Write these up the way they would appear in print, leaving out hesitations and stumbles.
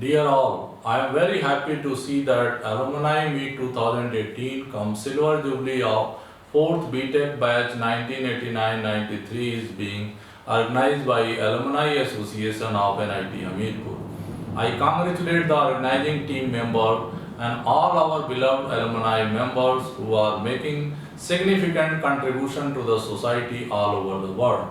Dear all, I am very happy to see that Alumni Meet 2018 cum Silver Jubilee of 4th BTech batch 1989-93 is being organized by Alumni Association of NIT Hamirpur. I congratulate the organizing team member and all our beloved alumni members who are making significant contribution to the society all over the world.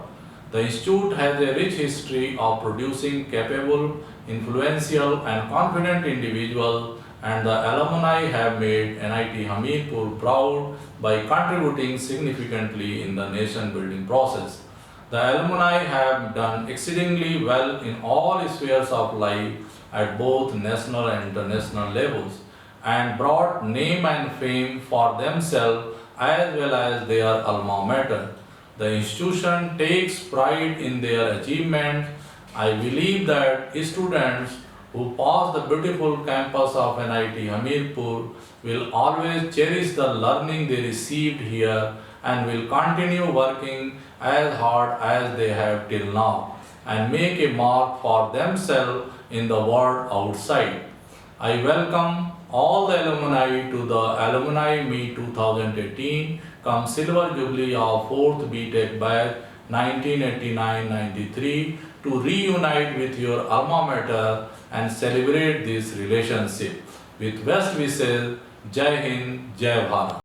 The institute has a rich history of producing capable, influential and confident individuals, and the alumni have made NIT Hamirpur proud by contributing significantly in the nation building process. The alumni have done exceedingly well in all spheres of life at both national and international levels and brought name and fame for themselves as well as their alma mater. The institution takes pride in their achievements. I believe that students who pass the beautiful campus of NIT Hamirpur will always cherish the learning they received here and will continue working as hard as they have till now and make a mark for themselves in the world outside. I welcome all the alumni to the Alumni Meet 2018 cum Silver Jubilee of 4th BTech batch 1989-93 to reunite with your alma mater and celebrate this relationship. With best wishes, Jai Hind, Jai Bharat.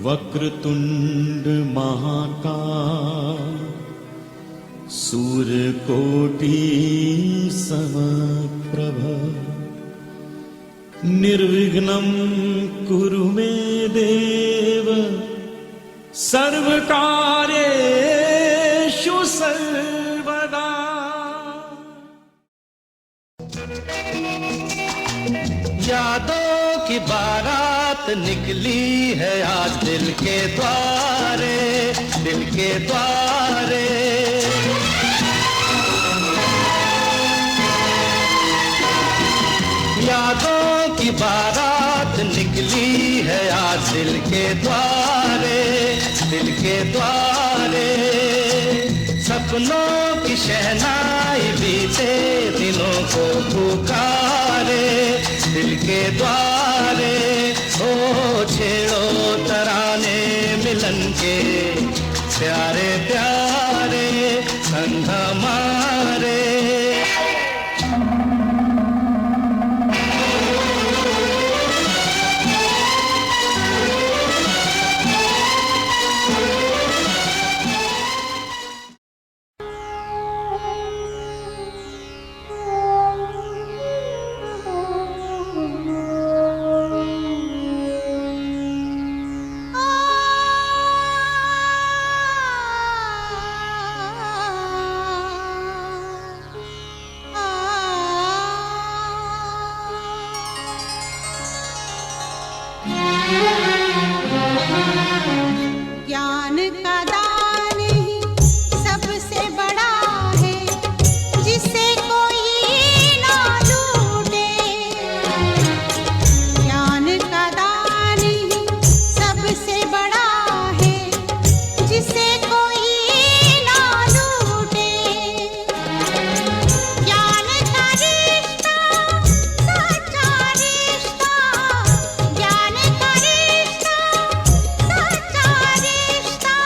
Vakratunda महाकाय सूर्यकोटि समप्रभ निर्विघ्नं कुरु मे देव सर्वकार्येषु सर्वदा। यादों की बारात निकली है आज दिल के द्वारे, दिल के द्वारे। यादों की बारात निकली है आज दिल के द्वारे, दिल के द्वारे। सपनों की शहनाई बीते दिनों को पुकारे, दिल के द्वारे। ओ छेड़ो तराने मिलन के प्यारे प्यारे संग हमारे। ज्ञान का दान ही सबसे बड़ा है जिसे कोई ना लूटे। ज्ञान का दान ही सबसे बड़ा है जिसे कोई ना लूटे। ज्ञान का रिश्ता सच्चा रिश्ता, ज्ञान का रिश्ता सच्चा रिश्ता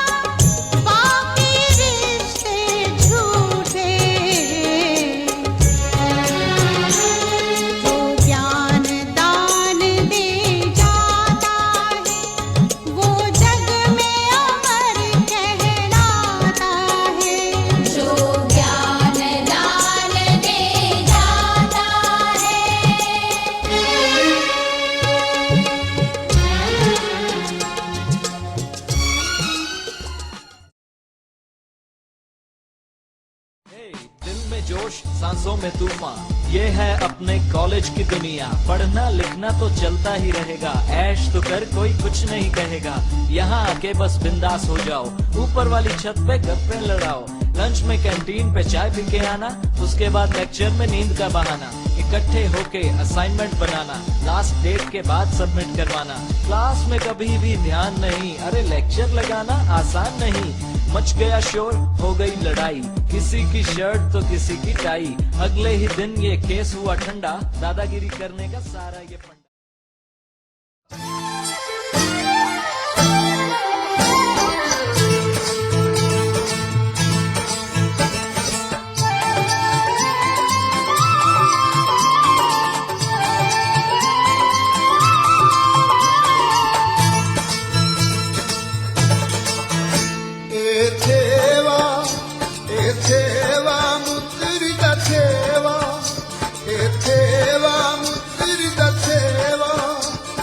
जोश, सांसों में तूफान, ये है अपने कॉलेज की दुनिया। पढ़ना लिखना तो चलता ही रहेगा, ऐश तो कर कोई कुछ नहीं कहेगा। यहाँ आके बस बिंदास हो जाओ, ऊपर वाली छत पे गप्पे लड़ाओ। लंच में कैंटीन पे चाय पी के आना, उसके बाद लेक्चर में नींद का बहाना। इकट्ठे होके असाइनमेंट बनाना, लास्ट डेट के बाद सबमिट करवाना। क्लास में कभी भी ध्यान नहीं, अरे लेक्चर लगाना आसान नहीं। मच गया शोर, हो गई लड़ाई, किसी की शर्ट तो किसी की टाई। अगले ही दिन ये केस हुआ ठंडा, दादागिरी करने का सारा ये फंडा।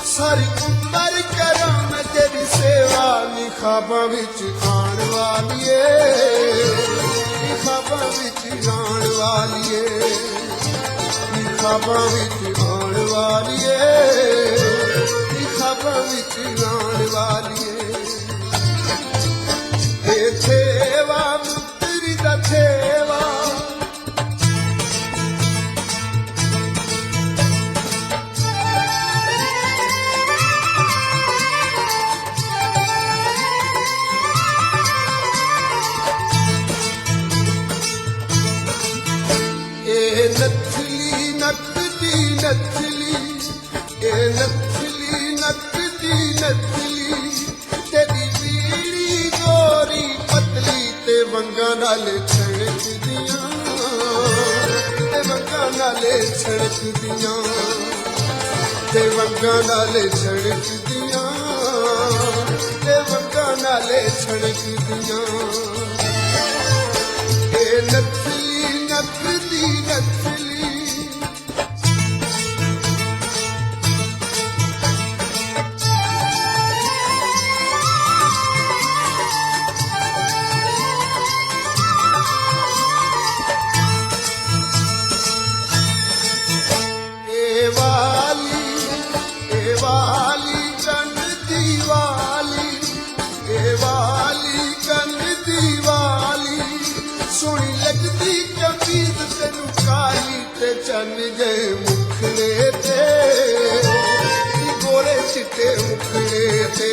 सारी उम्र करा मैं तेरी सेवा, ख्वाबां विच आण वालीए, ख्वाबां विच आण वालीए, ख्वाबां विच आण वालीए, ख्वाबां विच आण वालीए। ए थेवा मुत्तरी दा थेवा, नथली नकदी नथली, ए नथली नकदी नथली, तेरी बीड़ी गोरी पतली ते वंगा नाल छड़कदियां, ते वंगा नाल छड़कदियां, ते वंगा नाल छड़कदियां, ते वंगा नाल छड़कदियां। ए नथली नकदी नथली, चन जे मुखड़े ते, गोरे चिट्टे मुखड़े ते,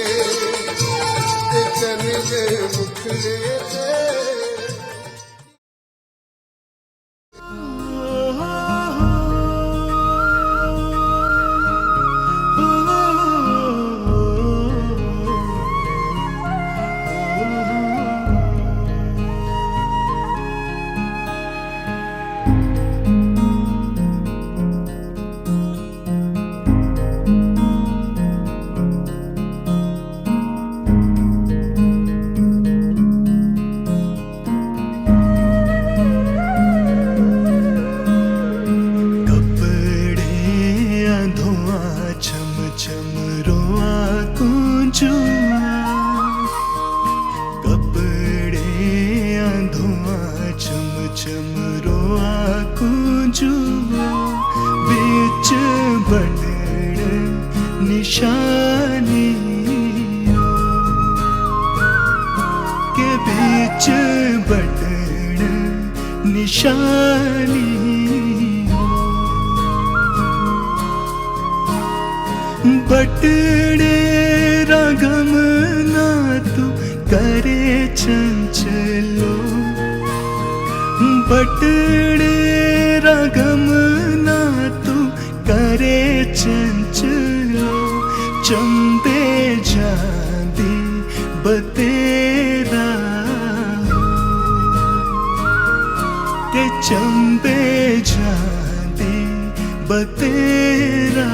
चन जे मुखड़े ते। बटड़े रागम ना तू करे चंचलो, बटड़े रागम ना तू करे चंचलो। चंदे जांदी बतेरा के चंदे जांदी बतेरा।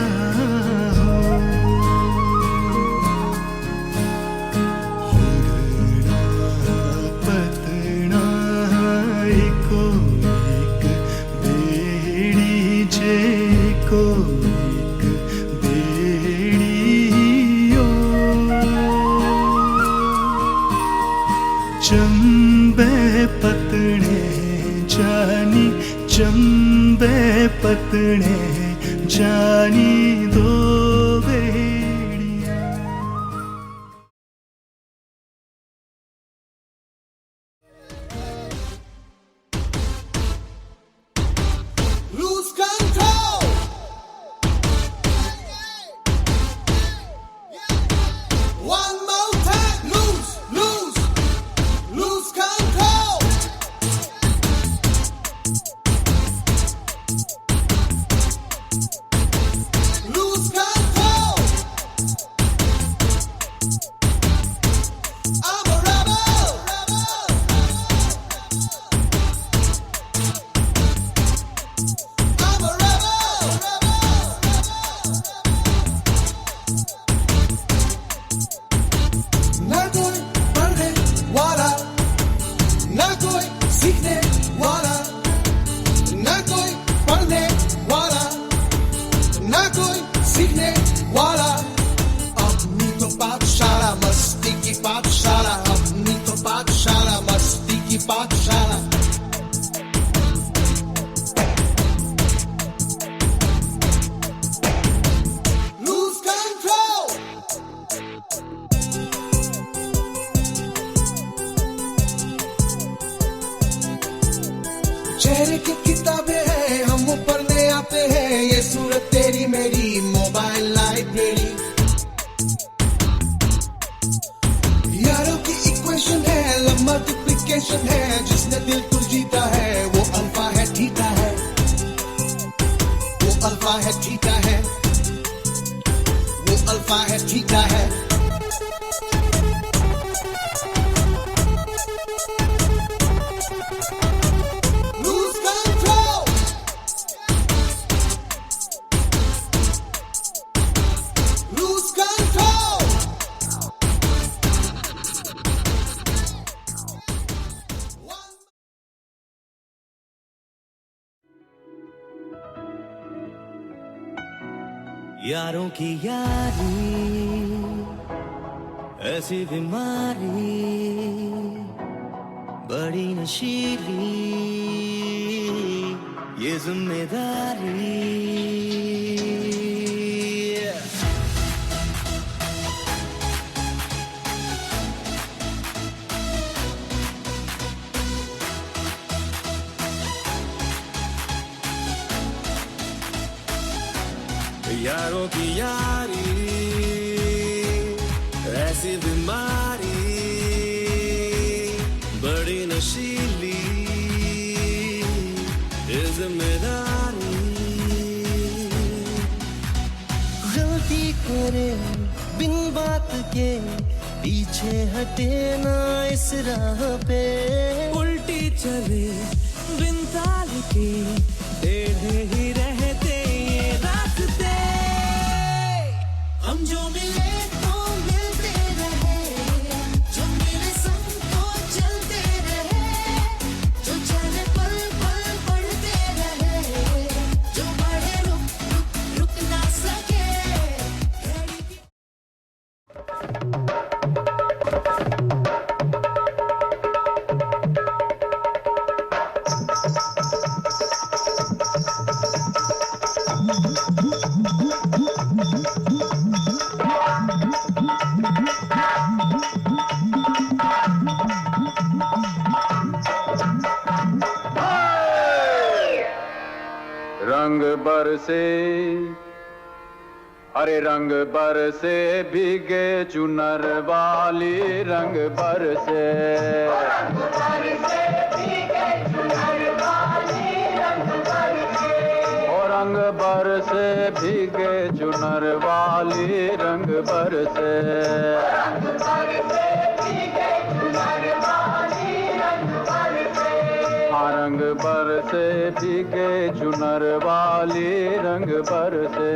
चंबे पतड़े जानी चंबे पतने जानी दो बेड़िया। Lose control. One more time. Lose control. Lose control. I'm a rebel. I'm a rebel. ना कोई पढ़ने वाला, ना कोई सीखने वाला, ना कोई पढ़ने वाला, ना कोई सीखने वाला। अपनी तो पाठशाला मस्ती की पाठशाला, अपनी तो पाठशाला मस्ती की पाठशाला। Lose control. चेहरे की किताबें हैं, हम पढ़ने आते हैं, ये सूरत तेरी मेरी मोबाइल लाइब्रेरी। यारों की इक्वेशन है, लव मल्टीप्लिकेशन है, जिसने दिल तुझ जीता है वो अल्फा है थीटा है, वो अल्फा है थीटा है, वो अल्फा है थीटा है। Lose control. Lose control. यारों की यारी ऐसी बीमारी बड़ी नशीली ये जिम्मेदारी। यारों की यारी ऐसी बीमारी बड़ी नशीली ये जिम्मेदारी। गलती करे बिन बात के पीछे हटे ना इस राह पे, उल्टी चले बिन ताल के टेढ़े ही रहते ये रास्ते। हम जो मिले तो मिलते रहे, जो मिले संग तो चलते रहे, जो चले पल पल पढ़ते रहे, जो बढ़े रुक ना सके। रंग बरसे, अरे रंग बरसे भीगे चुनर वाली, रंग बरसे, रंग बरसे भीगे चुनर वाली, रंग बरसे, ओ रंग बरसे भीगे चुनर वाली, रंग बरसे, रंग बरसे भीगे चुनर वाली, रंग बरसे, हाँ रंग बरसे भीगे चुनर वाली, रंग बरसे।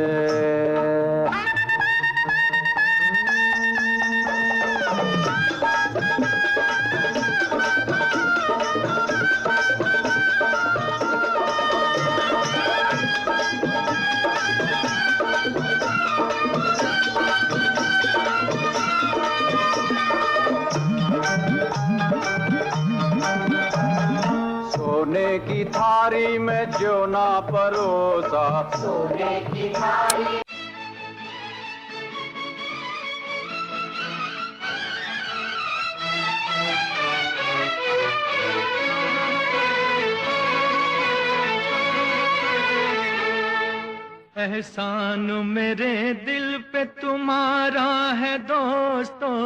सोने की थारी में जो ना परोसा। एहसान मेरे दिल पे तुम्हारा है दोस्तों,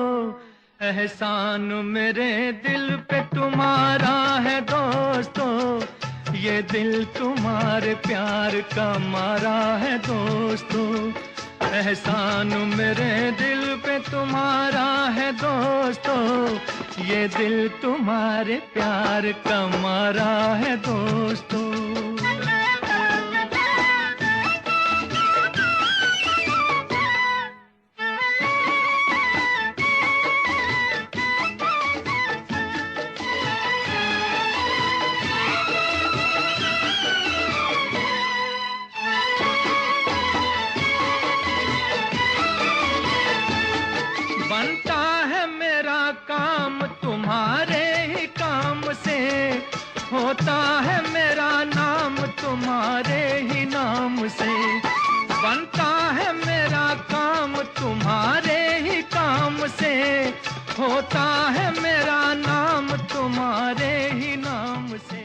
एहसान मेरे दिल पे तुम्हारा है दोस्तों, ये दिल तुम्हारे प्यार का मारा है दोस्तों। एहसान मेरे दिल पे तुम्हारा है दोस्तों, ये दिल तुम्हारे प्यार का मारा है दोस्तों। बनता है मेरा काम तुम्हारे ही काम से, होता है मेरा नाम तुम्हारे ही नाम से। बनता है मेरा काम तुम्हारे ही काम से, होता है मेरा नाम तुम्हारे ही नाम से।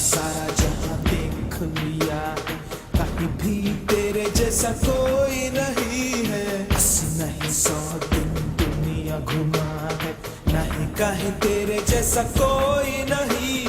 सारा जहां देख लिया है, कहीं भी तेरे जैसा कोई नहीं है। 80 नहीं 100 दिन दुनिया घुमा है, नहीं कहीं तेरे जैसा कोई नहीं।